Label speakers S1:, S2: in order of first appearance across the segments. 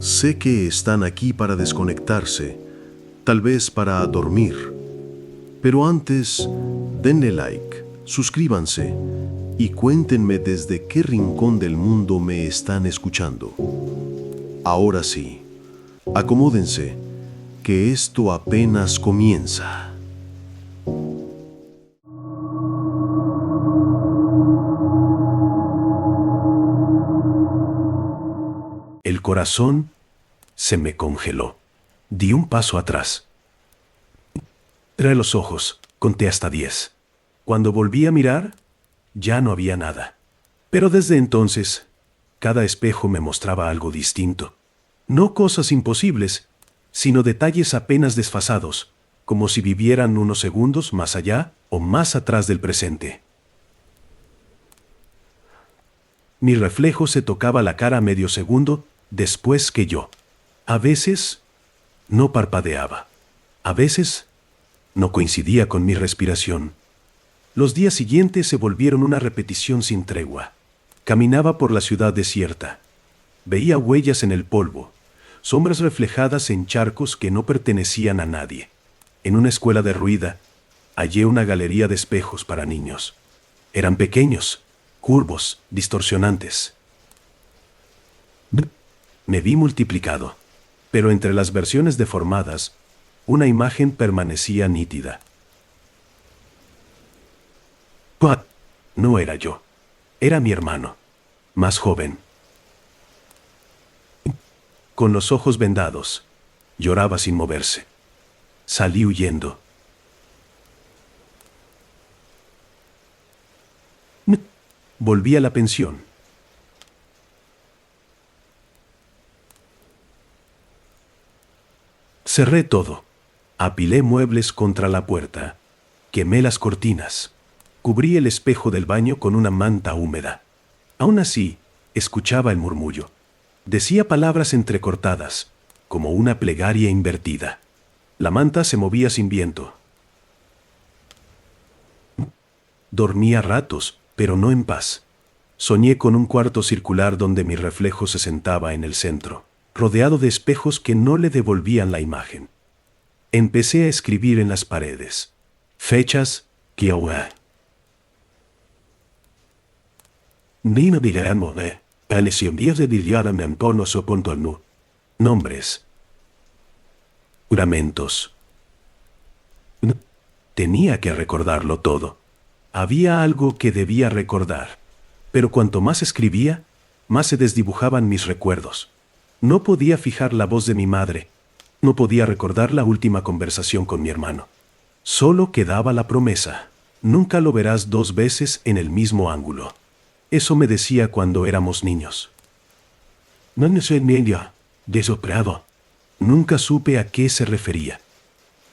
S1: Sé que están aquí para desconectarse, tal vez para dormir. Pero antes, denle like, suscríbanse y cuéntenme desde qué rincón del mundo me están escuchando. Ahora sí, acomódense, que esto apenas comienza. El corazón se me congeló. Di un paso atrás. Cerré los ojos, conté hasta 10. Cuando volví a mirar, ya no había nada. Pero desde entonces, cada espejo me mostraba algo distinto. No cosas imposibles, sino detalles apenas desfasados, como si vivieran unos segundos más allá o más atrás del presente. Mi reflejo se tocaba la cara medio segundo después que yo. A veces no parpadeaba. A veces no coincidía con mi respiración. Los días siguientes se volvieron una repetición sin tregua. Caminaba por la ciudad desierta. Veía huellas en el polvo, sombras reflejadas en charcos que no pertenecían a nadie. En una escuela derruida, hallé una galería de espejos para niños. Eran pequeños, curvos, distorsionantes. Me vi multiplicado, pero entre las versiones deformadas, una imagen permanecía nítida. No era yo, era mi hermano, más joven. Con los ojos vendados, lloraba sin moverse. Salí huyendo. Volví a la pensión. Cerré todo. Apilé muebles contra la puerta. Quemé las cortinas. Cubrí el espejo del baño con una manta húmeda. Aún así, escuchaba el murmullo. Decía palabras entrecortadas, como una plegaria invertida. La manta se movía sin viento. Dormí a ratos, pero no en paz. Soñé con un cuarto circular donde mi reflejo se sentaba en el centro, rodeado de espejos que no le devolvían la imagen. Empecé a escribir en las paredes. Fechas, Kiowa. Nina Villarmone, Alessiombias de Villara Mempono Sopontonu. Nombres. Juramentos. Tenía que recordarlo todo. Había algo que debía recordar. Pero cuanto más escribía, más se desdibujaban mis recuerdos. No podía fijar la voz de mi madre. No podía recordar la última conversación con mi hermano. Solo quedaba la promesa. Nunca lo verás 2 veces en el mismo ángulo. Eso me decía cuando éramos niños. No soy media, desoprado. Nunca supe a qué se refería.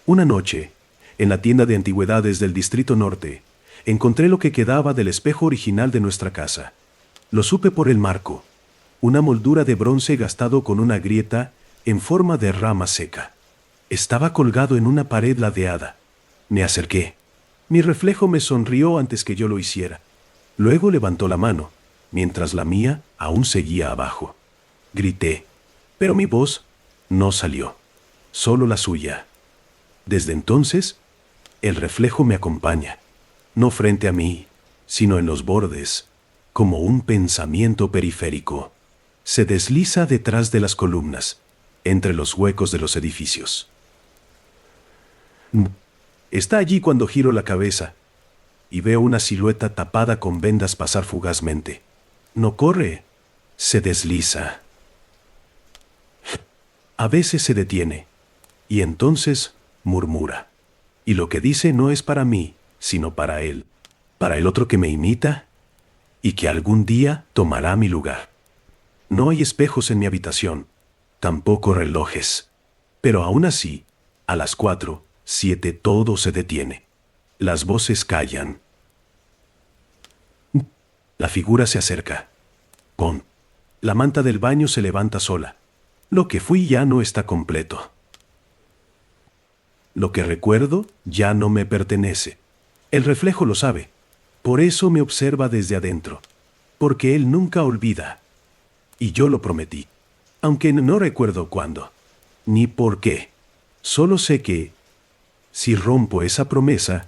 S1: Una noche, en la tienda de antigüedades del Distrito Norte, encontré lo que quedaba del espejo original de nuestra casa. Lo supe por el marco. Una moldura de bronce gastado con una grieta en forma de rama seca. Estaba colgado en una pared ladeada. Me acerqué. Mi reflejo me sonrió antes que yo lo hiciera. Luego levantó la mano, mientras la mía aún seguía abajo. Grité, pero mi voz no salió, solo la suya. Desde entonces, el reflejo me acompaña, no frente a mí, sino en los bordes, como un pensamiento periférico. Se desliza detrás de las columnas, entre los huecos de los edificios. Está allí cuando giro la cabeza y veo una silueta tapada con vendas pasar fugazmente. No corre, se desliza. A veces se detiene y entonces murmura. Y lo que dice no es para mí, sino para él, para el otro que me imita y que algún día tomará mi lugar. No hay espejos en mi habitación, tampoco relojes. Pero aún así, a las 4, 7 todo se detiene. Las voces callan. La figura se acerca. Pon. La manta del baño se levanta sola. Lo que fui ya no está completo. Lo que recuerdo ya no me pertenece. El reflejo lo sabe. Por eso me observa desde adentro. Porque él nunca olvida. Y yo lo prometí. aunque no recuerdo cuándo, ni por qué. Solo sé que, si rompo esa promesa,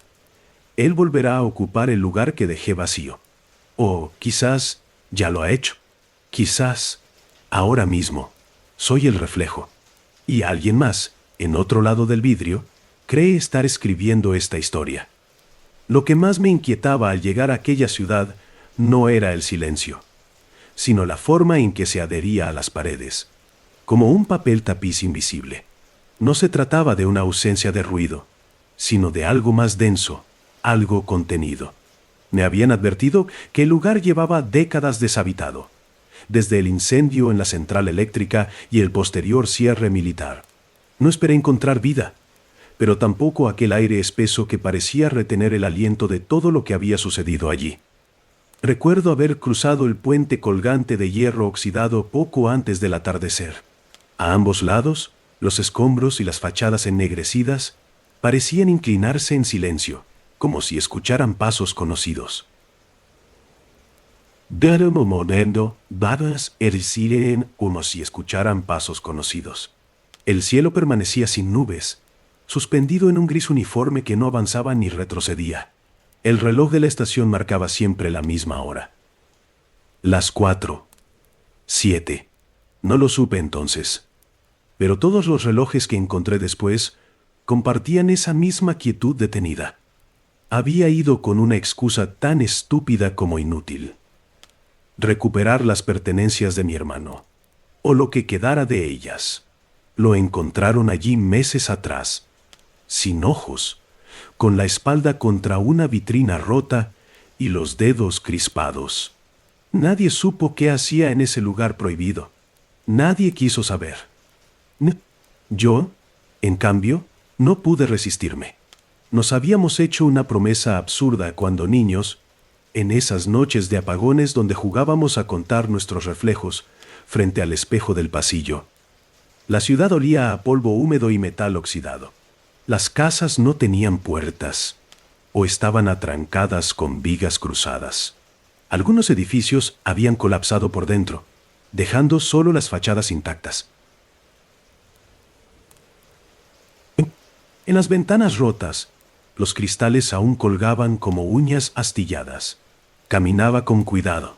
S1: él volverá a ocupar el lugar que dejé vacío. O quizás ya lo ha hecho. Quizás, ahora mismo, soy el reflejo. Y alguien más, en otro lado del vidrio, cree estar escribiendo esta historia. Lo que más me inquietaba al llegar a aquella ciudad no era el silencio, sino la forma en que se adhería a las paredes, como un papel tapiz invisible. No se trataba de una ausencia de ruido, sino de algo más denso, algo contenido. Me habían advertido que el lugar llevaba décadas deshabitado, desde el incendio en la central eléctrica y el posterior cierre militar. No esperé encontrar vida, pero tampoco aquel aire espeso que parecía retener el aliento de todo lo que había sucedido allí. Recuerdo haber cruzado el puente colgante de hierro oxidado poco antes del atardecer. A ambos lados, los escombros y las fachadas ennegrecidas parecían inclinarse en silencio, como si escucharan pasos conocidos. De un momento, dadas ercilen como si escucharan pasos conocidos. El cielo permanecía sin nubes, suspendido en un gris uniforme que no avanzaba ni retrocedía. El reloj de la estación marcaba siempre la misma hora. Las 4:07. No lo supe entonces. Pero todos los relojes que encontré después compartían esa misma quietud detenida. Había ido con una excusa tan estúpida como inútil. Recuperar las pertenencias de mi hermano, o lo que quedara de ellas. Lo encontraron allí meses atrás, sin ojos, con la espalda contra una vitrina rota y los dedos crispados. Nadie supo qué hacía en ese lugar prohibido. Nadie quiso saber. Yo, en cambio, no pude resistirme. Nos habíamos hecho una promesa absurda cuando niños, en esas noches de apagones donde jugábamos a contar nuestros reflejos frente al espejo del pasillo. La ciudad olía a polvo húmedo y metal oxidado. Las casas no tenían puertas, o estaban atrancadas con vigas cruzadas. Algunos edificios habían colapsado por dentro, dejando solo las fachadas intactas. En las ventanas rotas, los cristales aún colgaban como uñas astilladas. Caminaba con cuidado,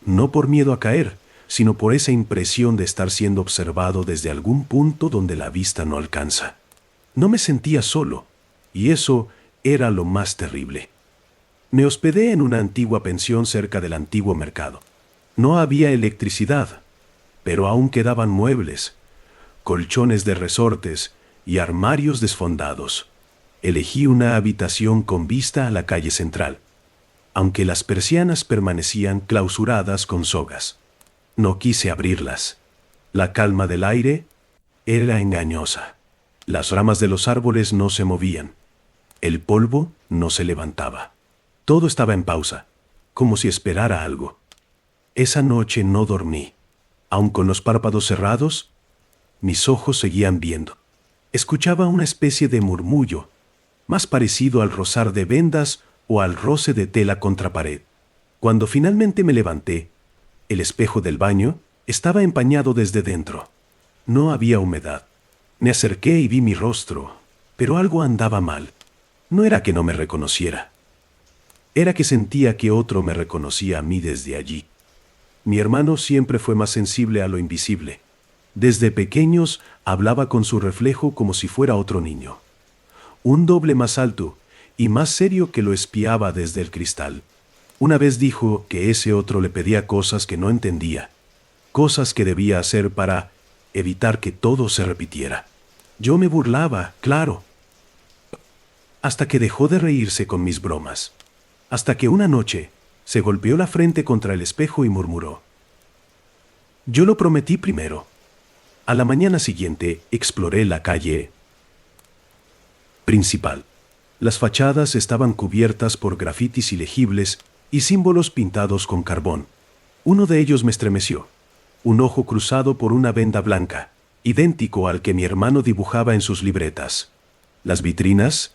S1: no por miedo a caer, sino por esa impresión de estar siendo observado desde algún punto donde la vista no alcanza. No me sentía solo, y eso era lo más terrible. Me hospedé en una antigua pensión cerca del antiguo mercado. No había electricidad, pero aún quedaban muebles, colchones de resortes y armarios desfondados. Elegí una habitación con vista a la calle central, aunque las persianas permanecían clausuradas con sogas. No quise abrirlas. La calma del aire era engañosa. Las ramas de los árboles no se movían. El polvo no se levantaba. Todo estaba en pausa, como si esperara algo. Esa noche no dormí. Aun con los párpados cerrados, mis ojos seguían viendo. Escuchaba una especie de murmullo, más parecido al rozar de vendas o al roce de tela contra pared. Cuando finalmente me levanté, el espejo del baño estaba empañado desde dentro. No había humedad. Me acerqué y vi mi rostro, pero algo andaba mal. No era que no me reconociera. Era que sentía que otro me reconocía a mí desde allí. Mi hermano siempre fue más sensible a lo invisible. Desde pequeños hablaba con su reflejo como si fuera otro niño. Un doble más alto y más serio que lo espiaba desde el cristal. Una vez dijo que ese otro le pedía cosas que no entendía, cosas que debía hacer para evitar que todo se repitiera. Yo me burlaba, claro, hasta que dejó de reírse con mis bromas, hasta que una noche se golpeó la frente contra el espejo y murmuró: «Yo lo prometí primero». A la mañana siguiente exploré la calle principal. Las fachadas estaban cubiertas por grafitis ilegibles y símbolos pintados con carbón. Uno de ellos me estremeció, un ojo cruzado por una venda blanca, idéntico al que mi hermano dibujaba en sus libretas. Las vitrinas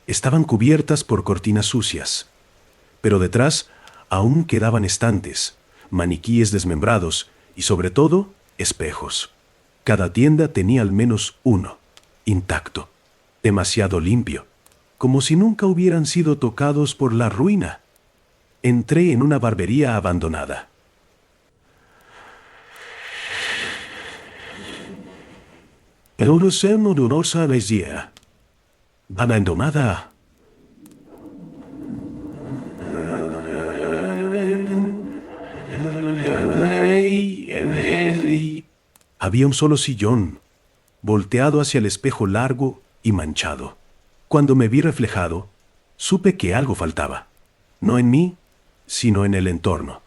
S1: estaban cubiertas por cortinas sucias, pero detrás aún quedaban estantes, maniquíes desmembrados y sobre todo, espejos. Cada tienda tenía al menos uno, intacto, demasiado limpio, como si nunca hubieran sido tocados por la ruina. Entré en una barbería abandonada. Evolución dolorosa decía. Abandonada. Había un solo sillón, volteado hacia el espejo largo y manchado. Cuando me vi reflejado, supe que algo faltaba. No en mí, sino en el entorno.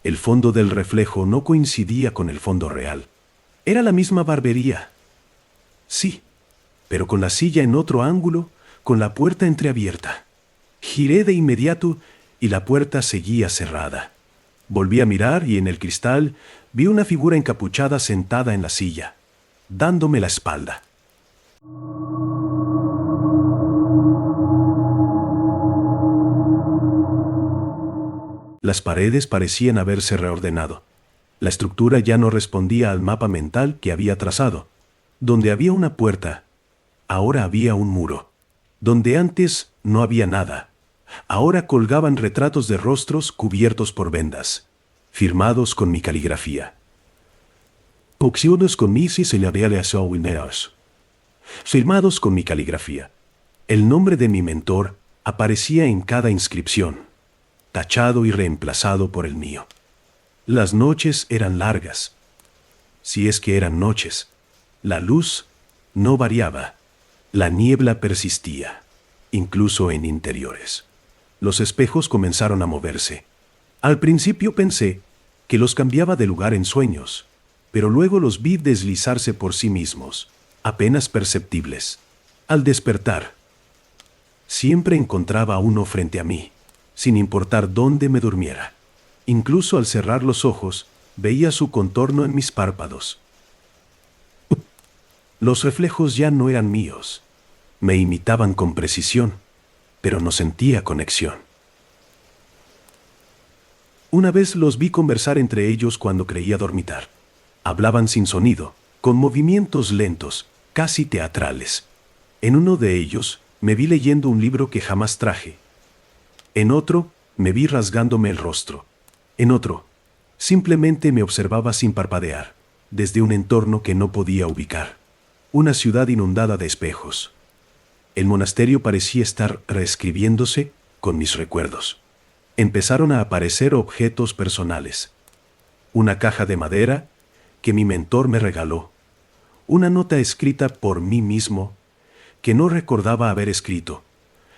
S1: El fondo del reflejo no coincidía con el fondo real. Era la misma barbería. Sí, pero con la silla en otro ángulo, con la puerta entreabierta. Giré de inmediato y la puerta seguía cerrada. Volví a mirar y en el cristal vi una figura encapuchada sentada en la silla, dándome la espalda. Las paredes parecían haberse reordenado. La estructura ya no respondía al mapa mental que había trazado. Donde había una puerta, ahora había un muro. Donde antes no había nada, ahora colgaban retratos de rostros cubiertos por vendas, firmados con mi caligrafía. Opciones con mis y señales auineas. Firmados con mi caligrafía. El nombre de mi mentor aparecía en cada inscripción, tachado y reemplazado por el mío. Las noches eran largas. Si es que eran noches. La luz no variaba. La niebla persistía, incluso en interiores. Los espejos comenzaron a moverse. Al principio pensé que los cambiaba de lugar en sueños, pero luego los vi deslizarse por sí mismos, apenas perceptibles. Al despertar, siempre encontraba uno frente a mí, sin importar dónde me durmiera. Incluso al cerrar los ojos, veía su contorno en mis párpados. Los reflejos ya no eran míos. Me imitaban con precisión, pero no sentía conexión. Una vez los vi conversar entre ellos cuando creía dormitar. Hablaban sin sonido, con movimientos lentos, casi teatrales. En uno de ellos, me vi leyendo un libro que jamás traje. En otro, me vi rasgándome el rostro. En otro, simplemente me observaba sin parpadear, desde un entorno que no podía ubicar. Una ciudad inundada de espejos. El monasterio parecía estar reescribiéndose con mis recuerdos. Empezaron a aparecer objetos personales. Una caja de madera que mi mentor me regaló. Una nota escrita por mí mismo que no recordaba haber escrito.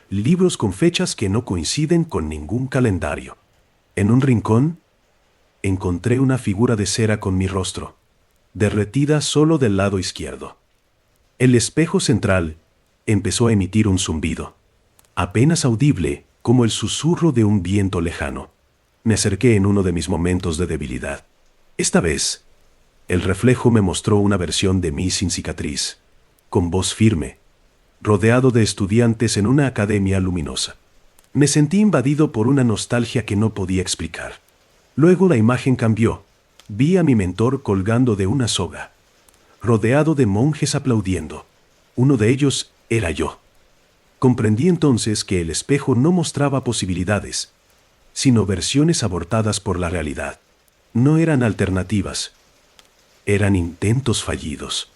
S1: Libros con fechas que no coinciden con ningún calendario. En un rincón, encontré una figura de cera con mi rostro, derretida solo del lado izquierdo. El espejo central empezó a emitir un zumbido, apenas audible como el susurro de un viento lejano. Me acerqué en uno de mis momentos de debilidad. Esta vez, el reflejo me mostró una versión de mí sin cicatriz, con voz firme, rodeado de estudiantes en una academia luminosa. Me sentí invadido por una nostalgia que no podía explicar. Luego la imagen cambió. Vi a mi mentor colgando de una soga, rodeado de monjes aplaudiendo. Uno de ellos era yo. Comprendí entonces que el espejo no mostraba posibilidades, sino versiones abortadas por la realidad. No eran alternativas, eran intentos fallidos.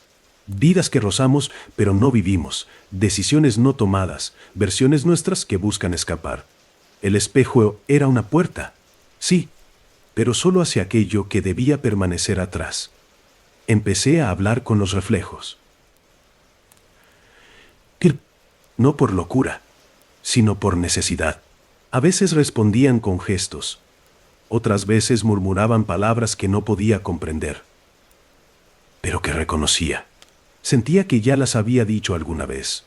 S1: Vidas que rozamos pero no vivimos, decisiones no tomadas, versiones nuestras que buscan escapar. El espejo era una puerta, sí, pero solo hacia aquello que debía permanecer atrás. Empecé a hablar con los reflejos. No por locura, sino por necesidad. A veces respondían con gestos, otras veces murmuraban palabras que no podía comprender, pero que reconocía. Sentía que ya las había dicho alguna vez.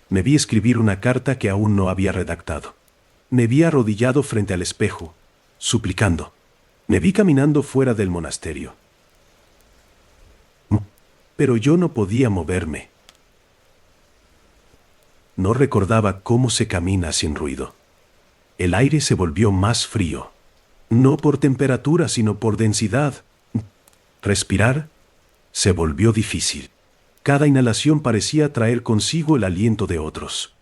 S1: Me vi escribir una carta que aún no había redactado. Me vi arrodillado frente al espejo, suplicando. Me vi caminando fuera del monasterio. Pero yo no podía moverme. No recordaba cómo se camina sin ruido. El aire se volvió más frío. No por temperatura, sino por densidad. Respirar se volvió difícil. Cada inhalación parecía traer consigo el aliento de otros.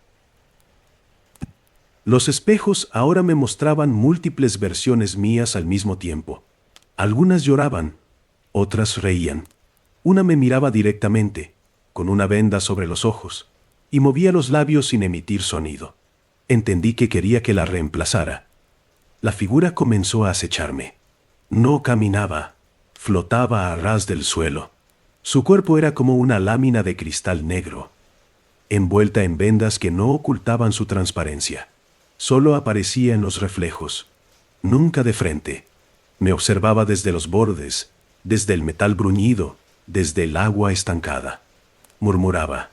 S1: Los espejos ahora me mostraban múltiples versiones mías al mismo tiempo. Algunas lloraban, otras reían. Una me miraba directamente, con una venda sobre los ojos, y movía los labios sin emitir sonido. Entendí que quería que la reemplazara. La figura comenzó a acecharme. No caminaba, flotaba a ras del suelo. Su cuerpo era como una lámina de cristal negro, envuelta en vendas que no ocultaban su transparencia. Solo aparecía en los reflejos, nunca de frente. Me observaba desde los bordes, desde el metal bruñido, desde el agua estancada. Murmuraba,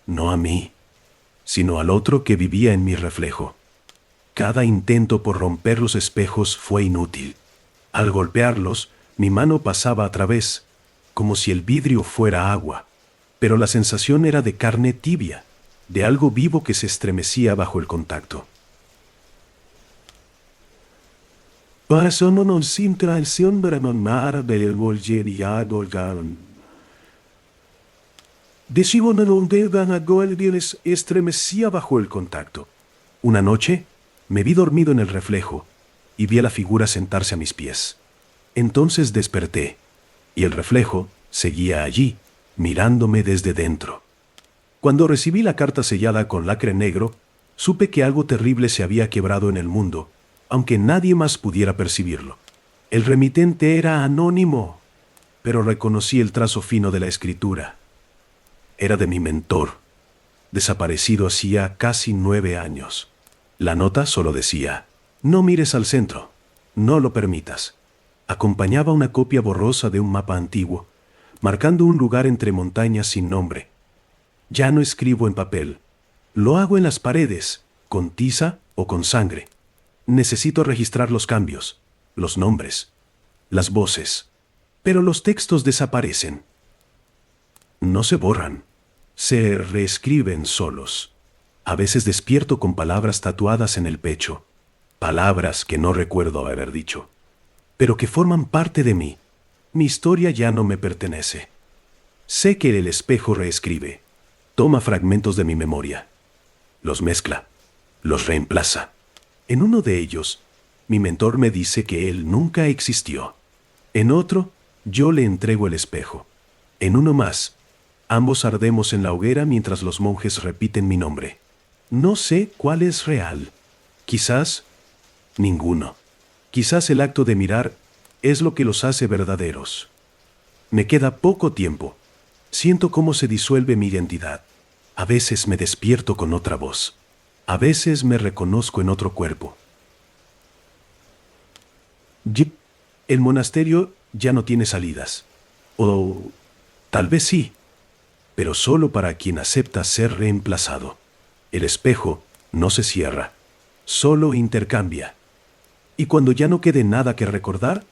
S1: no a mí, sino al otro que vivía en mi reflejo. Cada intento por romper los espejos fue inútil. Al golpearlos, mi mano pasaba a través, como si el vidrio fuera agua, pero la sensación era de carne tibia, de algo vivo que se estremecía bajo el contacto. Pasámonos sin traición para mamar del volgería dolgan. Decibo no longevan a Goldienes estremecía bajo el contacto. Una noche, me vi dormido en el reflejo y vi a la figura sentarse a mis pies. Entonces desperté, y el reflejo seguía allí, mirándome desde dentro. Cuando recibí la carta sellada con lacre negro, supe que algo terrible se había quebrado en el mundo, aunque nadie más pudiera percibirlo. El remitente era anónimo, pero reconocí el trazo fino de la escritura. Era de mi mentor, desaparecido hacía casi 9 años. La nota solo decía, no mires al centro, no lo permitas. Acompañaba una copia borrosa de un mapa antiguo, marcando un lugar entre montañas sin nombre. Ya no escribo en papel, lo hago en las paredes, con tiza o con sangre. Necesito registrar los cambios, los nombres, las voces, pero los textos desaparecen. No se borran, se reescriben solos. A veces despierto con palabras tatuadas en el pecho, palabras que no recuerdo haber dicho, pero que forman parte de mí. Mi historia ya no me pertenece. Sé que el espejo reescribe, toma fragmentos de mi memoria, los mezcla, los reemplaza. En uno de ellos, mi mentor me dice que él nunca existió. En otro, yo le entrego el espejo. En uno más, ambos ardemos en la hoguera mientras los monjes repiten mi nombre. No sé cuál es real. Quizás ninguno. Quizás el acto de mirar es lo que los hace verdaderos. Me queda poco tiempo. Siento cómo se disuelve mi identidad. A veces me despierto con otra voz. A veces me reconozco en otro cuerpo. El monasterio ya no tiene salidas. O tal vez sí, pero solo para quien acepta ser reemplazado. El espejo no se cierra, solo intercambia. Y cuando ya no quede nada que recordar,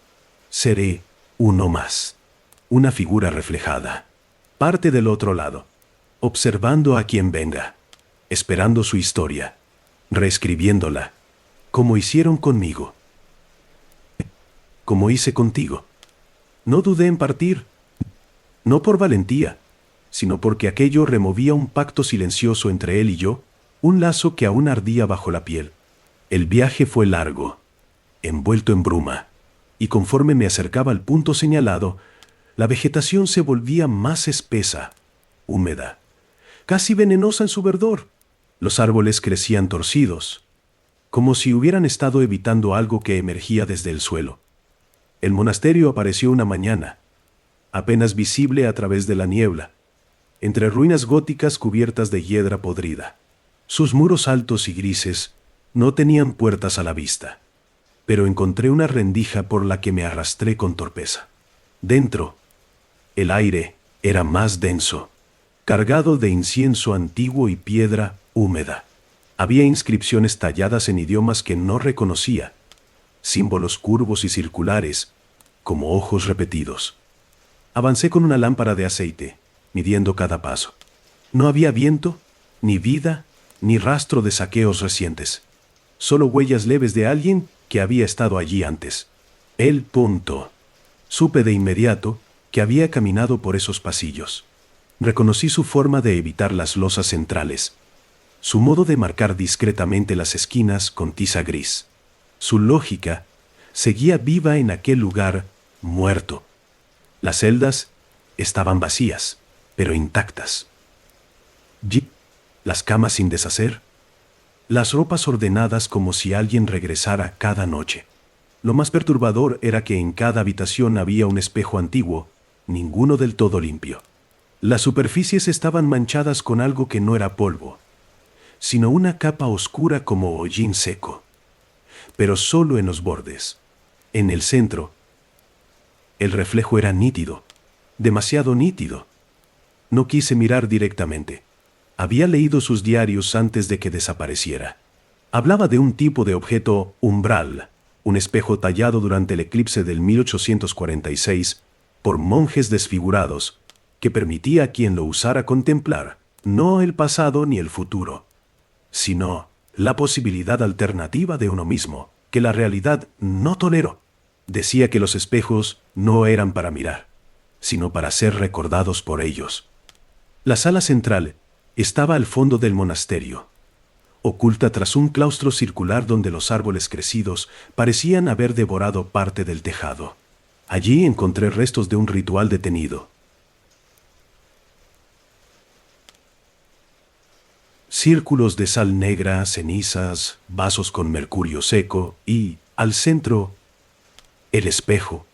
S1: seré uno más, una figura reflejada, parte del otro lado, observando a quien venga, esperando su historia, reescribiéndola, como hicieron conmigo, como hice contigo. No dudé en partir, no por valentía, sino porque aquello removía un pacto silencioso entre él y yo, un lazo que aún ardía bajo la piel. El viaje fue largo, envuelto en bruma, y conforme me acercaba al punto señalado, la vegetación se volvía más espesa, húmeda, casi venenosa en su verdor. Los árboles crecían torcidos, como si hubieran estado evitando algo que emergía desde el suelo. El monasterio apareció una mañana, apenas visible a través de la niebla, entre ruinas góticas cubiertas de hiedra podrida. Sus muros altos y grises no tenían puertas a la vista, pero encontré una rendija por la que me arrastré con torpeza. Dentro, el aire era más denso, cargado de incienso antiguo y piedra húmeda. Había inscripciones talladas en idiomas que no reconocía, símbolos curvos y circulares, como ojos repetidos. Avancé con una lámpara de aceite, midiendo cada paso. No había viento, ni vida, ni rastro de saqueos recientes. Solo huellas leves de alguien que había estado allí antes. El punto. Supe de inmediato que había caminado por esos pasillos. Reconocí su forma de evitar las losas centrales, su modo de marcar discretamente las esquinas con tiza gris. Su lógica seguía viva en aquel lugar muerto. Las celdas estaban vacías, pero intactas. Las camas sin deshacer, las ropas ordenadas como si alguien regresara cada noche. Lo más perturbador era que en cada habitación había un espejo antiguo, ninguno del todo limpio. Las superficies estaban manchadas con algo que no era polvo, sino una capa oscura como hollín seco. Pero solo en los bordes. En el centro, el reflejo era nítido, demasiado nítido. No quise mirar directamente. Había leído sus diarios antes de que desapareciera. Hablaba de un tipo de objeto umbral, un espejo tallado durante el eclipse del 1846 por monjes desfigurados, que permitía a quien lo usara contemplar, no el pasado ni el futuro, sino la posibilidad alternativa de uno mismo, que la realidad no toleró. Decía que los espejos no eran para mirar, sino para ser recordados por ellos. La sala central estaba al fondo del monasterio, oculta tras un claustro circular donde los árboles crecidos parecían haber devorado parte del tejado. Allí encontré restos de un ritual detenido. Círculos de sal negra, cenizas, vasos con mercurio seco y, al centro, el espejo,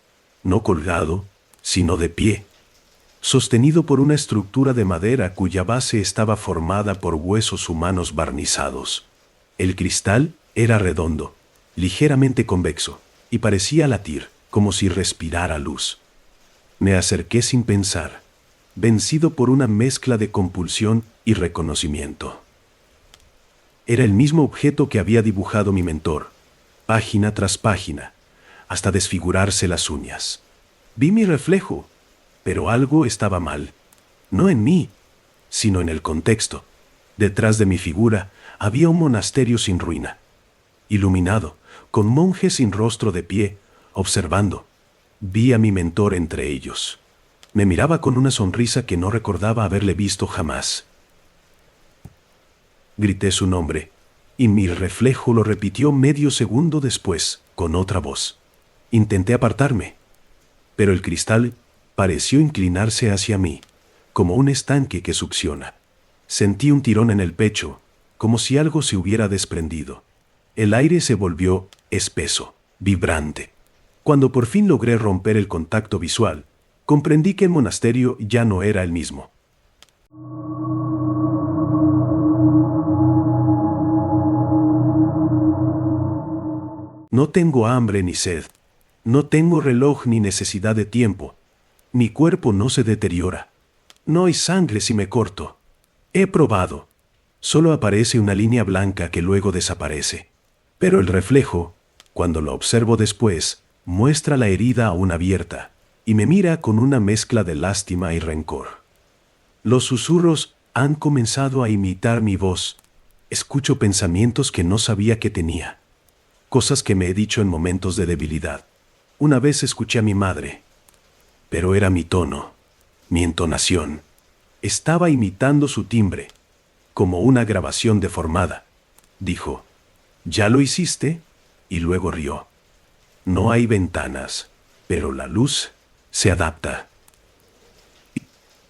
S1: no colgado, sino de pie, sostenido por una estructura de madera cuya base estaba formada por huesos humanos barnizados. El cristal era redondo, ligeramente convexo, y parecía latir, como si respirara luz. Me acerqué sin pensar, vencido por una mezcla de compulsión y reconocimiento. Era el mismo objeto que había dibujado mi mentor, página tras página, hasta desfigurarse las uñas. Vi mi reflejo, pero algo estaba mal. No en mí, sino en el contexto. Detrás de mi figura había un monasterio sin ruina, iluminado, con monjes sin rostro de pie, observando. Vi a mi mentor entre ellos. Me miraba con una sonrisa que no recordaba haberle visto jamás. Grité su nombre, y mi reflejo lo repitió medio segundo después, con otra voz. Intenté apartarme, pero el cristal pareció inclinarse hacia mí, como un estanque que succiona. Sentí un tirón en el pecho, como si algo se hubiera desprendido. El aire se volvió espeso, vibrante. Cuando por fin logré romper el contacto visual, comprendí que el monasterio ya no era el mismo. No tengo hambre ni sed. No tengo reloj ni necesidad de tiempo. Mi cuerpo no se deteriora. No hay sangre si me corto. He probado. Solo aparece una línea blanca que luego desaparece. Pero el reflejo, cuando lo observo después, muestra la herida aún abierta y me mira con una mezcla de lástima y rencor. Los susurros han comenzado a imitar mi voz. Escucho pensamientos que no sabía que tenía. Cosas que me he dicho en momentos de debilidad. Una vez escuché a mi madre, pero era mi tono, mi entonación. Estaba imitando su timbre, como una grabación deformada. Dijo, ¿ya lo hiciste? Y luego rió. No hay ventanas, pero la luz se adapta.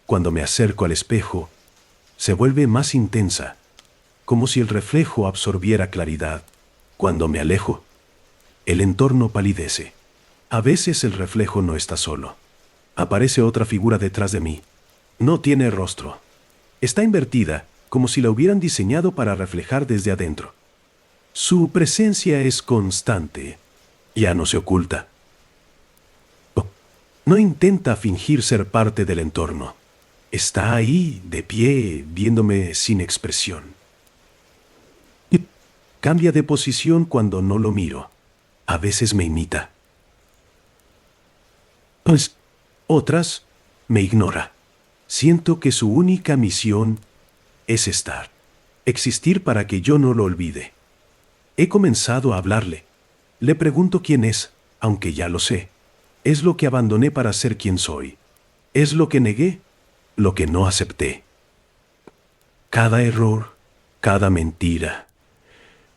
S1: Cuando me acerco al espejo, se vuelve más intensa, como si el reflejo absorbiera claridad. Cuando me alejo, el entorno palidece. A veces el reflejo no está solo. Aparece otra figura detrás de mí. No tiene rostro. Está invertida, como si la hubieran diseñado para reflejar desde adentro. Su presencia es constante. Ya no se oculta. No intenta fingir ser parte del entorno. Está ahí, de pie, viéndome sin expresión. Cambia de posición cuando no lo miro. A veces me imita. Pues, otras me ignora. Siento que su única misión es estar. Existir para que yo no lo olvide. He comenzado a hablarle. Le pregunto quién es, aunque ya lo sé. Es lo que abandoné para ser quien soy. Es lo que negué, lo que no acepté. Cada error, cada mentira,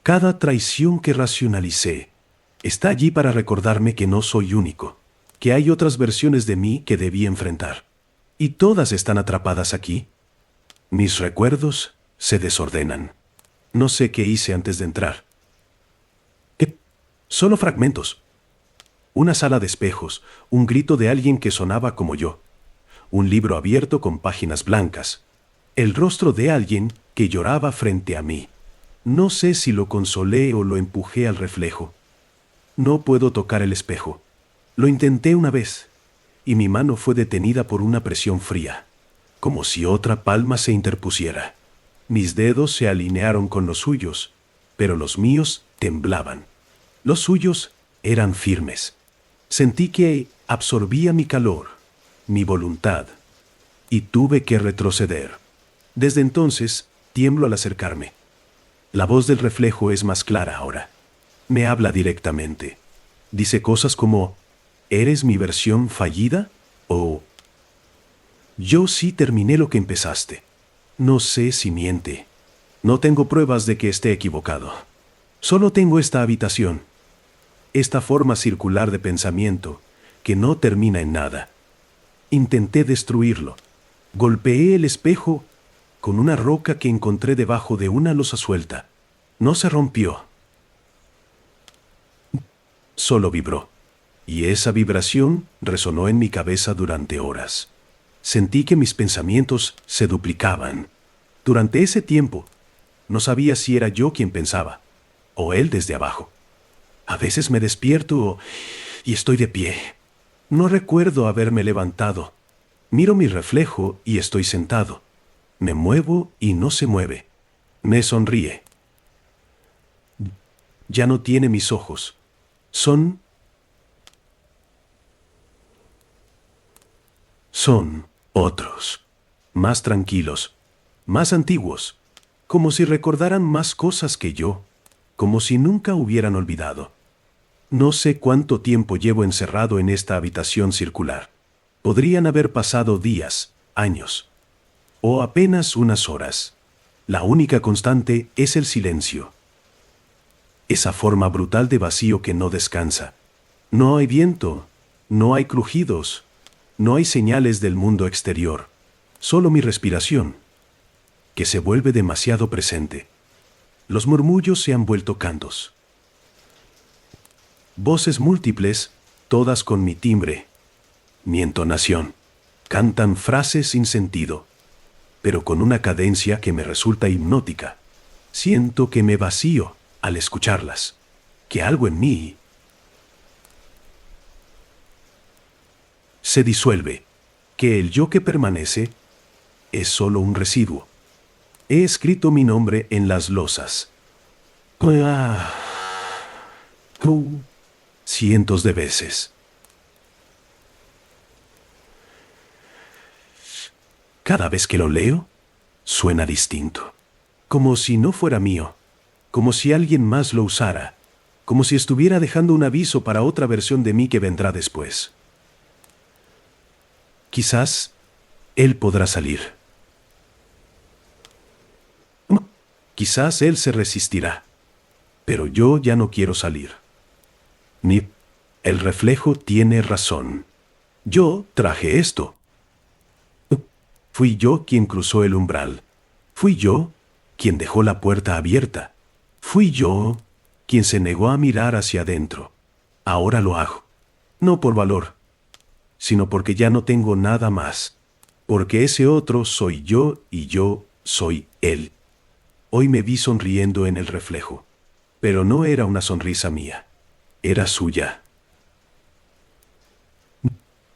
S1: cada traición que racionalicé, está allí para recordarme que no soy único, que hay otras versiones de mí que debí enfrentar. Y todas están atrapadas aquí. Mis recuerdos se desordenan. No sé qué hice antes de entrar. ¿Qué? Solo fragmentos. Una sala de espejos, un grito de alguien que sonaba como yo. Un libro abierto con páginas blancas. El rostro de alguien que lloraba frente a mí. No sé si lo consolé o lo empujé al reflejo. No puedo tocar el espejo. Lo intenté una vez, y mi mano fue detenida por una presión fría, como si otra palma se interpusiera. Mis dedos se alinearon con los suyos, pero los míos temblaban. Los suyos eran firmes. Sentí que absorbía mi calor, mi voluntad, y tuve que retroceder. Desde entonces, tiemblo al acercarme. La voz del reflejo es más clara ahora. Me habla directamente. Dice cosas como, ¿eres mi versión fallida? O, yo sí terminé lo que empezaste. No sé si miente. No tengo pruebas de que esté equivocado. Solo tengo esta habitación, esta forma circular de pensamiento que no termina en nada. Intenté destruirlo. Golpeé el espejo con una roca que encontré debajo de una losa suelta. No se rompió. Solo vibró. Y esa vibración resonó en mi cabeza durante horas. Sentí que mis pensamientos se duplicaban. Durante ese tiempo, no sabía si era yo quien pensaba, o él desde abajo. A veces me despierto y estoy de pie. No recuerdo haberme levantado. Miro mi reflejo y estoy sentado. Me muevo y no se mueve. Me sonríe. Ya no tiene mis ojos. Son otros. Más tranquilos. Más antiguos. Como si recordaran más cosas que yo. Como si nunca hubieran olvidado. No sé cuánto tiempo llevo encerrado en esta habitación circular. Podrían haber pasado días, años, o apenas unas horas. La única constante es el silencio. Esa forma brutal de vacío que no descansa. No hay viento, no hay crujidos, no hay señales del mundo exterior. Solo mi respiración, que se vuelve demasiado presente. Los murmullos se han vuelto cantos. Voces múltiples, todas con mi timbre, mi entonación. Cantan frases sin sentido, pero con una cadencia que me resulta hipnótica. Siento que me vacío al escucharlas, que algo en mí se disuelve, que el yo que permanece es solo un residuo. He escrito mi nombre en las losas. Cientos de veces. Cada vez que lo leo, suena distinto. Como si no fuera mío. Como si alguien más lo usara. Como si estuviera dejando un aviso para otra versión de mí que vendrá después. Quizás él podrá salir. Quizás él se resistirá. Pero yo ya no quiero salir. Ni el reflejo tiene razón. Yo traje esto. Fui yo quien cruzó el umbral. Fui yo quien dejó la puerta abierta. Fui yo quien se negó a mirar hacia adentro. Ahora lo hago. No por valor, sino porque ya no tengo nada más. Porque ese otro soy yo y yo soy él. Hoy me vi sonriendo en el reflejo. Pero no era una sonrisa mía. Era suya.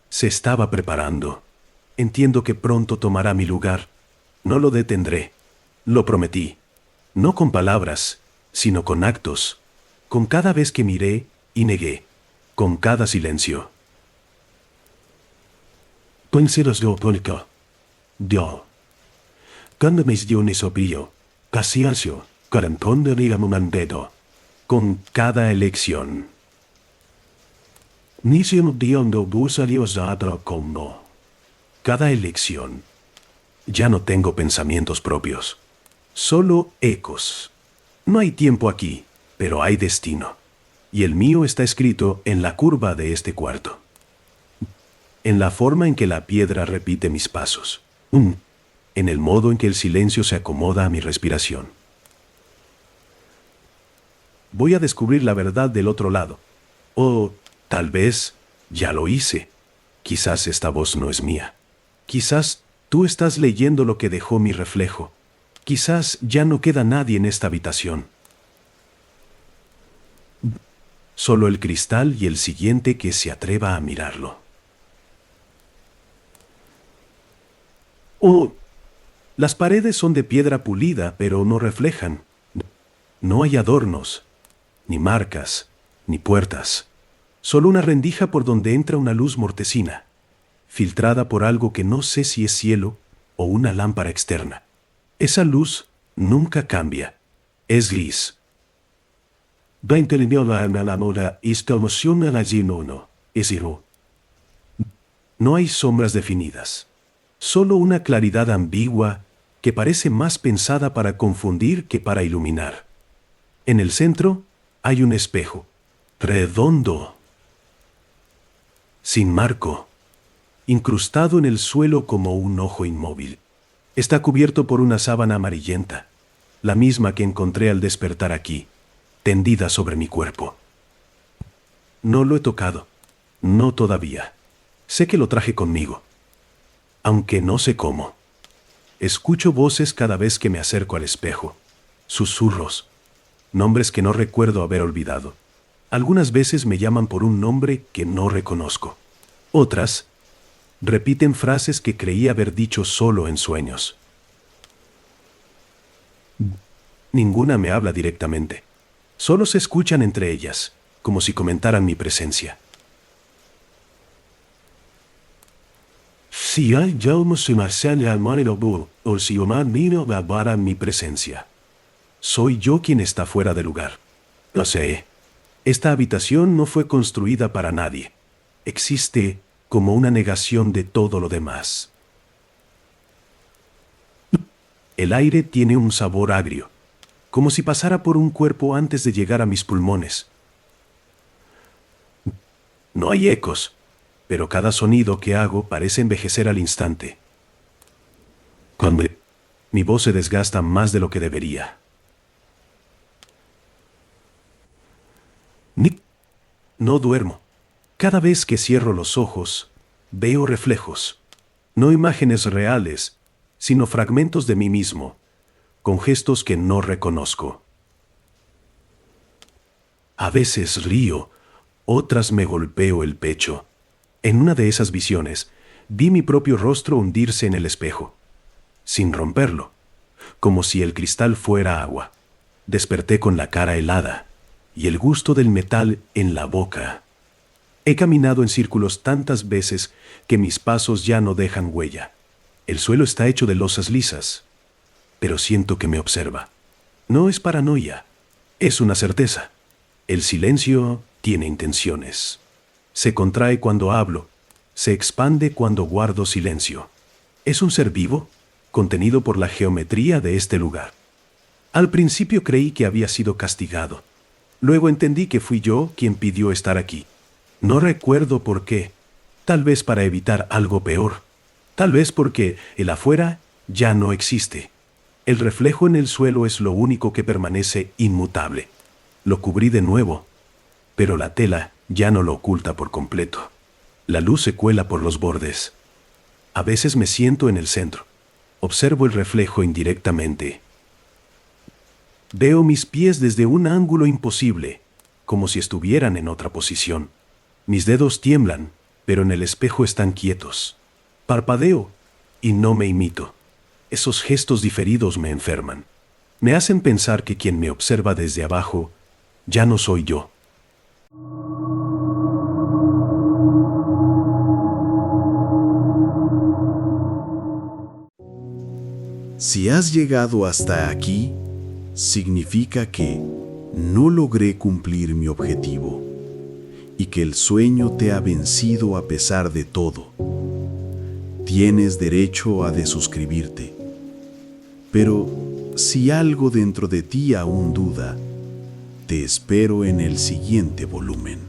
S1: Se estaba preparando. Entiendo que pronto tomará mi lugar. No lo detendré. Lo prometí. No con palabras, sino con actos. Con cada vez que miré y negué. Con cada silencio. Penseros yo polka. Dio. Cuando me dio ni sopillo. Casi ansio. Carantón de rigamumandedo. Con cada elección. Ni si un día no busalió zadra como. cada elección. Ya no tengo pensamientos propios, solo ecos. No hay tiempo aquí, pero hay destino. Y el mío está escrito en la curva de este cuarto, en la forma en que la piedra repite mis pasos, en el modo en que el silencio se acomoda a mi respiración. Voy a descubrir la verdad del otro lado. O, tal vez, ya lo hice. Quizás esta voz no es mía. Quizás tú estás leyendo lo que dejó mi reflejo. Quizás ya no queda nadie en esta habitación. Solo el cristal y el siguiente que se atreva a mirarlo. Oh, las paredes son de piedra pulida, pero no reflejan. No hay adornos, ni marcas, ni puertas. Solo una rendija por donde entra una luz mortecina, filtrada por algo que no sé si es cielo o una lámpara externa. Esa luz nunca cambia. Es gris. No hay sombras definidas. Solo una claridad ambigua que parece más pensada para confundir que para iluminar. En el centro hay un espejo, redondo, sin marco, incrustado en el suelo como un ojo inmóvil. Está cubierto por una sábana amarillenta, la misma que encontré al despertar aquí, tendida sobre mi cuerpo. No lo he tocado, no todavía. Sé que lo traje conmigo, aunque no sé cómo. Escucho voces cada vez que me acerco al espejo, susurros, nombres que no recuerdo haber olvidado. Algunas veces me llaman por un nombre que no reconozco. Otras repiten frases que creí haber dicho solo en sueños. Ninguna me habla directamente. Solo se escuchan entre ellas, como si comentaran mi presencia. Si hay o si mi presencia. Soy yo quien está fuera de lugar. Lo sé. Esta habitación no fue construida para nadie. Existe como una negación de todo lo demás. El aire tiene un sabor agrio, como si pasara por un cuerpo antes de llegar a mis pulmones. No hay ecos, pero cada sonido que hago parece envejecer al instante. Cuando mi voz se desgasta más de lo que debería. No duermo. Cada vez que cierro los ojos, veo reflejos. No imágenes reales, sino fragmentos de mí mismo, con gestos que no reconozco. A veces río, otras me golpeo el pecho. En una de esas visiones, vi mi propio rostro hundirse en el espejo, sin romperlo, como si el cristal fuera agua. Desperté con la cara helada y el gusto del metal en la boca. He caminado en círculos tantas veces que mis pasos ya no dejan huella. El suelo está hecho de losas lisas, pero siento que me observa. No es paranoia, es una certeza. El silencio tiene intenciones. Se contrae cuando hablo, se expande cuando guardo silencio. Es un ser vivo, contenido por la geometría de este lugar. Al principio creí que había sido castigado. Luego entendí que fui yo quien pidió estar aquí. No recuerdo por qué. Tal vez para evitar algo peor. Tal vez porque el afuera ya no existe. El reflejo en el suelo es lo único que permanece inmutable. Lo cubrí de nuevo, pero la tela ya no lo oculta por completo. La luz se cuela por los bordes. A veces me siento en el centro. Observo el reflejo indirectamente. Veo mis pies desde un ángulo imposible, como si estuvieran en otra posición. Mis dedos tiemblan, pero en el espejo están quietos. Parpadeo y no me imito. Esos gestos diferidos me enferman. Me hacen pensar que quien me observa desde abajo ya no soy yo.
S2: Si has llegado hasta aquí, significa que no logré cumplir mi objetivo y que el sueño te ha vencido a pesar de todo. Tienes derecho a desuscribirte. Pero si algo dentro de ti aún duda, te espero en el siguiente volumen.